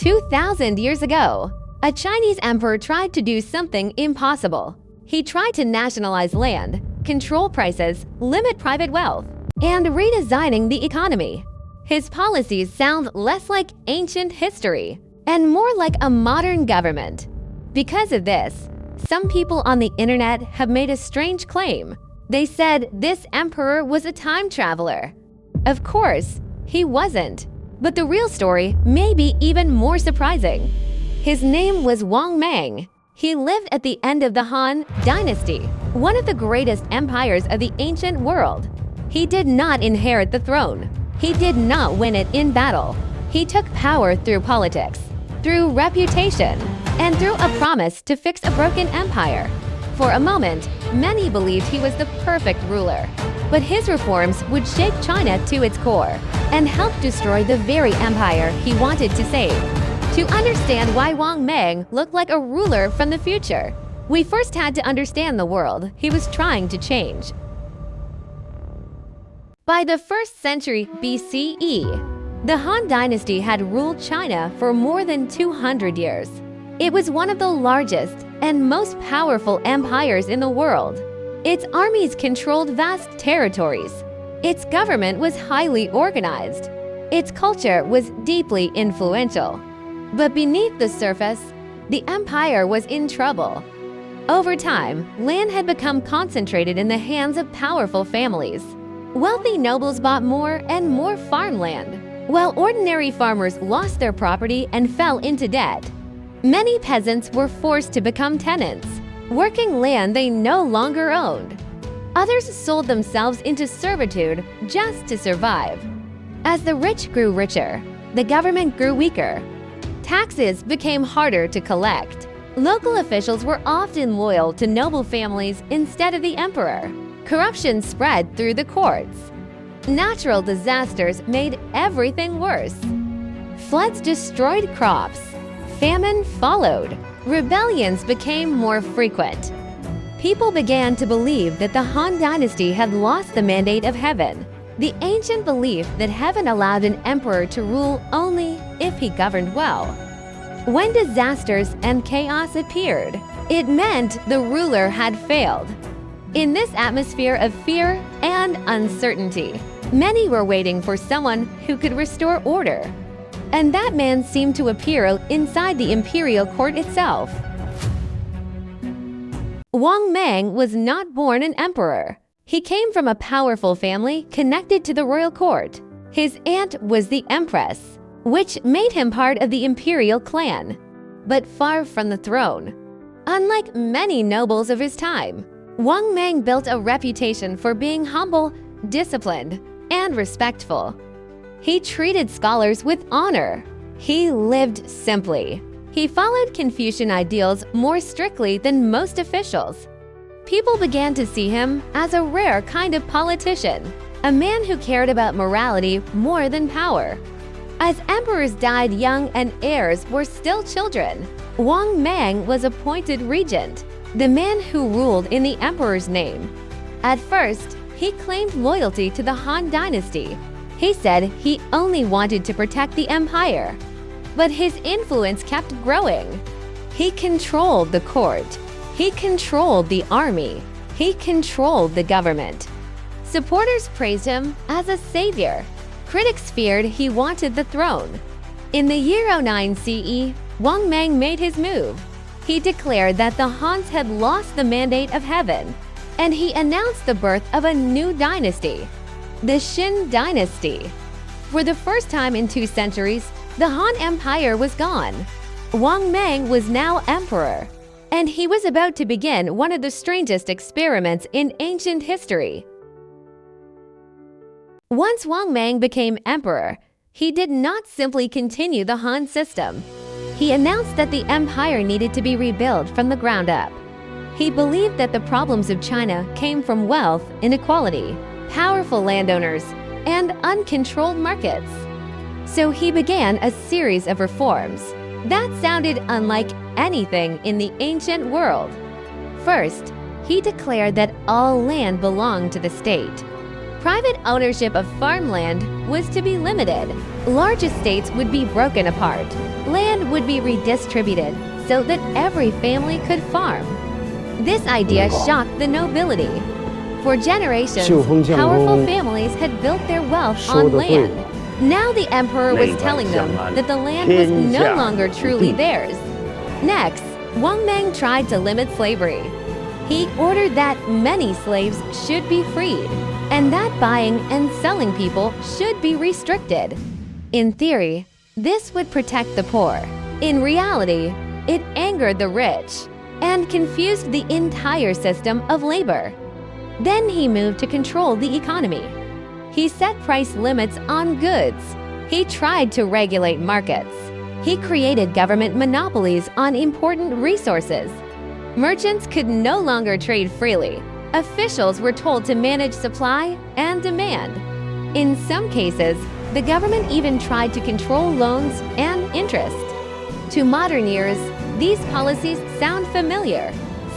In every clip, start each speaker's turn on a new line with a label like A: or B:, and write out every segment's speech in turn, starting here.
A: 2,000 years ago, a Chinese emperor tried to do something impossible. He tried to nationalize land, control prices, limit private wealth, and redesigning the economy. His policies sound less like ancient history and more like a modern government. Because of this, some people on the internet have made a strange claim. They said this emperor was a time traveler. Of course, he wasn't. But the real story may be even more surprising. His name was Wang Mang. He lived at the end of the Han Dynasty, one of the greatest empires of the ancient world. He did not inherit the throne. He did not win it in battle. He took power through politics, through reputation, and through a promise to fix a broken empire. For a moment, many believed he was the perfect ruler. But his reforms would shake China to its core and help destroy the very empire he wanted to save. To understand why Wang Mang looked like a ruler from the future, we first had to understand the world he was trying to change. By the 1st century BCE, the Han Dynasty had ruled China for more than 200 years. It was one of the largest and most powerful empires in the world. Its armies controlled vast territories. Its government was highly organized. Its culture was deeply influential. But beneath the surface, the empire was in trouble. Over time, land had become concentrated in the hands of powerful families. Wealthy nobles bought more and more farmland, while ordinary farmers lost their property and fell into debt. Many peasants were forced to become tenants, working land they no longer owned. Others sold themselves into servitude just to survive. As the rich grew richer, the government grew weaker. Taxes became harder to collect. Local officials were often loyal to noble families instead of the emperor. Corruption spread through the courts. Natural disasters made everything worse. Floods destroyed crops. Famine followed. Rebellions became more frequent. People began to believe that the Han Dynasty had lost the mandate of heaven, the ancient belief that heaven allowed an emperor to rule only if he governed well. When disasters and chaos appeared, it meant the ruler had failed. In this atmosphere of fear and uncertainty, many were waiting for someone who could restore order. And that man seemed to appear inside the imperial court itself. Wang Mang was not born an emperor. He came from a powerful family connected to the royal court. His aunt was the empress, which made him part of the imperial clan, but far from the throne. Unlike many nobles of his time, Wang Mang built a reputation for being humble, disciplined, and respectful. He treated scholars with honor. He lived simply. He followed Confucian ideals more strictly than most officials. People began to see him as a rare kind of politician, a man who cared about morality more than power. As emperors died young and heirs were still children, Wang Mang was appointed regent, the man who ruled in the emperor's name. At first, he claimed loyalty to the Han Dynasty. He said he only wanted to protect the empire. But his influence kept growing. He controlled the court. He controlled the army. He controlled the government. Supporters praised him as a savior. Critics feared he wanted the throne. In the year 09 CE, Wang Mang made his move. He declared that the Hans had lost the mandate of heaven, and he announced the birth of a new dynasty, the Qin Dynasty. For the first time in 2 centuries, the Han Empire was gone. Wang Mang was now emperor, and he was about to begin one of the strangest experiments in ancient history. Once Wang Mang became emperor, he did not simply continue the Han system. He announced that the empire needed to be rebuilt from the ground up. He believed that the problems of China came from wealth inequality, powerful landowners, and uncontrolled markets. So he began a series of reforms that sounded unlike anything in the ancient world. First, he declared that all land belonged to the state. Private ownership of farmland was to be limited. Large estates would be broken apart. Land would be redistributed so that every family could farm. This idea shocked the nobility. For generations, powerful families had built their wealth on land. Now the emperor was telling them that the land was no longer truly theirs. Next, Wang Mang tried to limit slavery. He ordered that many slaves should be freed, and that buying and selling people should be restricted. In theory, this would protect the poor. In reality, it angered the rich and confused the entire system of labor. Then he moved to control the economy. He set price limits on goods. He tried to regulate markets. He created government monopolies on important resources. Merchants could no longer trade freely. Officials were told to manage supply and demand. In some cases, the government even tried to control loans and interest. To modern ears, these policies sound familiar.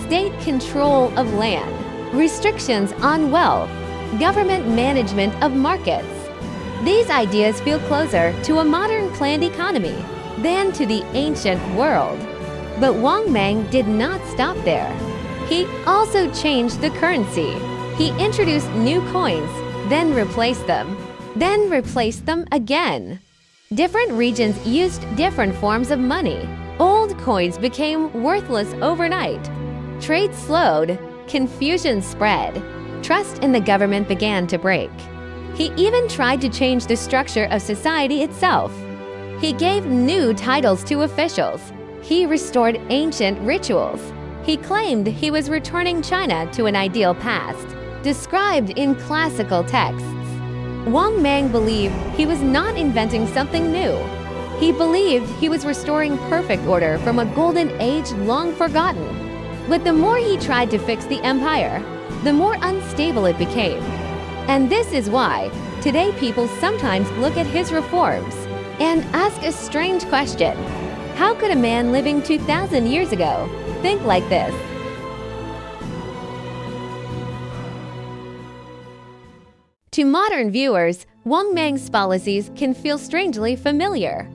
A: State control of land, restrictions on wealth, government management of markets. These ideas feel closer to a modern planned economy than to the ancient world. But Wang Mang did not stop there. He also changed the currency. He introduced new coins, then replaced them again. Different regions used different forms of money. Old coins became worthless overnight. Trade slowed, confusion spread. Trust in the government began to break. He even tried to change the structure of society itself. He gave new titles to officials. He restored ancient rituals. He claimed he was returning China to an ideal past, described in classical texts. Wang Mang believed he was not inventing something new. He believed he was restoring perfect order from a golden age long forgotten. But the more he tried to fix the empire, the more unstable it became. And this is why today people sometimes look at his reforms and ask a strange question. How could a man living 2,000 years ago think like this? To modern viewers, Wang Mang's policies can feel strangely familiar.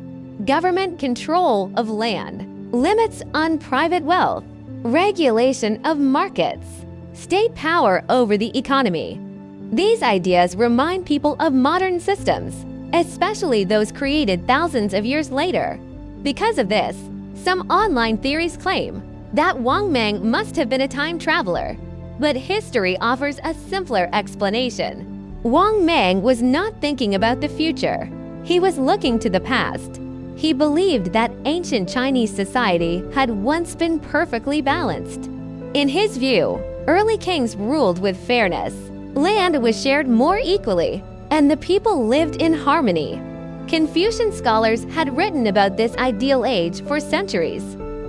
A: Government control of land, limits on private wealth, regulation of markets, state power over the economy. These ideas remind people of modern systems, especially those created thousands of years later. Because of this, some online theories claim that Wang Mang must have been a time traveler, but history offers a simpler explanation. Wang Mang was not thinking about the future. He was looking to the past. He believed that ancient Chinese society had once been perfectly balanced. In his view, early kings ruled with fairness. Land was shared more equally, and the people lived in harmony. Confucian scholars had written about this ideal age for centuries.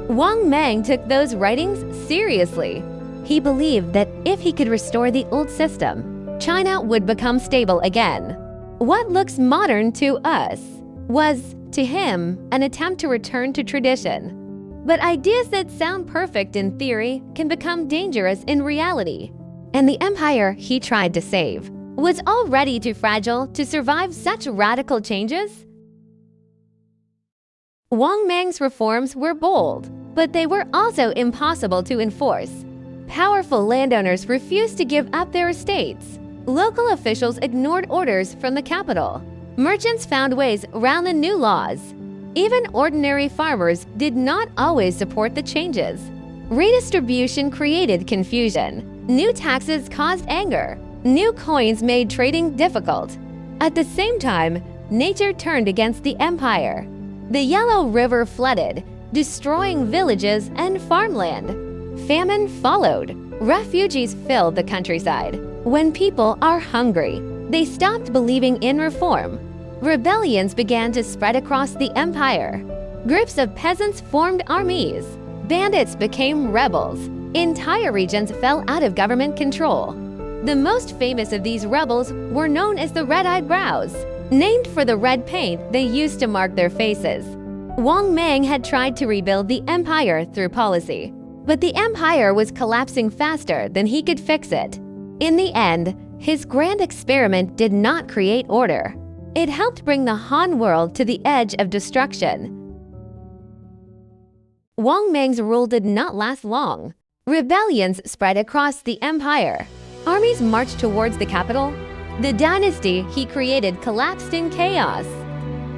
A: Wang Mang took those writings seriously. He believed that if he could restore the old system, China would become stable again. What looks modern to us was, to him, an attempt to return to tradition. But ideas that sound perfect in theory can become dangerous in reality. And the empire he tried to save was already too fragile to survive such radical changes. Wang Mang's reforms were bold, but they were also impossible to enforce. Powerful landowners refused to give up their estates. Local officials ignored orders from the capital. Merchants found ways around the new laws. Even ordinary farmers did not always support the changes. Redistribution created confusion. New taxes caused anger. New coins made trading difficult. At the same time, nature turned against the empire. The Yellow River flooded, destroying villages and farmland. Famine followed. Refugees filled the countryside. When people are hungry, they stopped believing in reform. Rebellions began to spread across the empire. Groups of peasants formed armies. Bandits became rebels. Entire regions fell out of government control. The most famous of these rebels were known as the Red-Eyed Brows, named for the red paint they used to mark their faces. Wang Mang had tried to rebuild the empire through policy, but the empire was collapsing faster than he could fix it. In the end, His grand experiment did not create order. It helped bring the Han world to the edge of destruction. Wang Mang's rule did not last long. Rebellions spread across the empire. Armies marched towards the capital. The dynasty he created collapsed in chaos.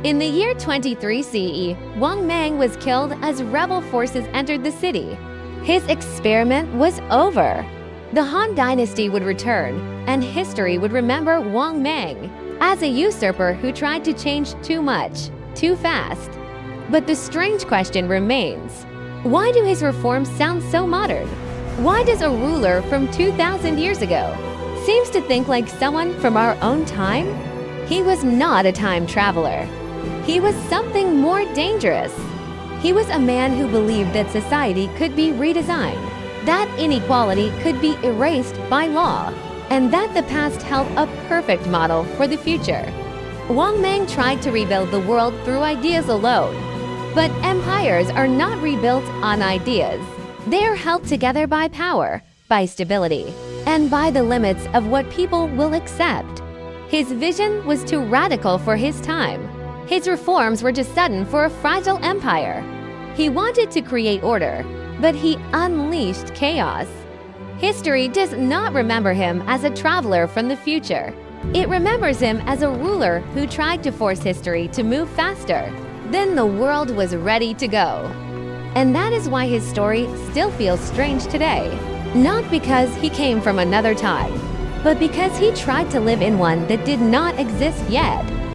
A: In the year 23 CE, Wang Mang was killed as rebel forces entered the city. His experiment was over. The Han Dynasty would return, and history would remember Wang Mang as a usurper who tried to change too much, too fast. But the strange question remains. Why do his reforms sound so modern? Why does a ruler from 2,000 years ago seems to think like someone from our own time? He was not a time traveler. He was something more dangerous. He was a man who believed that society could be redesigned, that inequality could be erased by law, and that the past held a perfect model for the future. Wang Mang tried to rebuild the world through ideas alone. But empires are not rebuilt on ideas. They are held together by power, by stability, and by the limits of what people will accept. His vision was too radical for his time. His reforms were too sudden for a fragile empire. He wanted to create order, but he unleashed chaos. History does not remember him as a traveler from the future. It remembers him as a ruler who tried to force history to move faster. Then the world was ready to go. And that is why his story still feels strange today. Not because he came from another time, but because he tried to live in one that did not exist yet.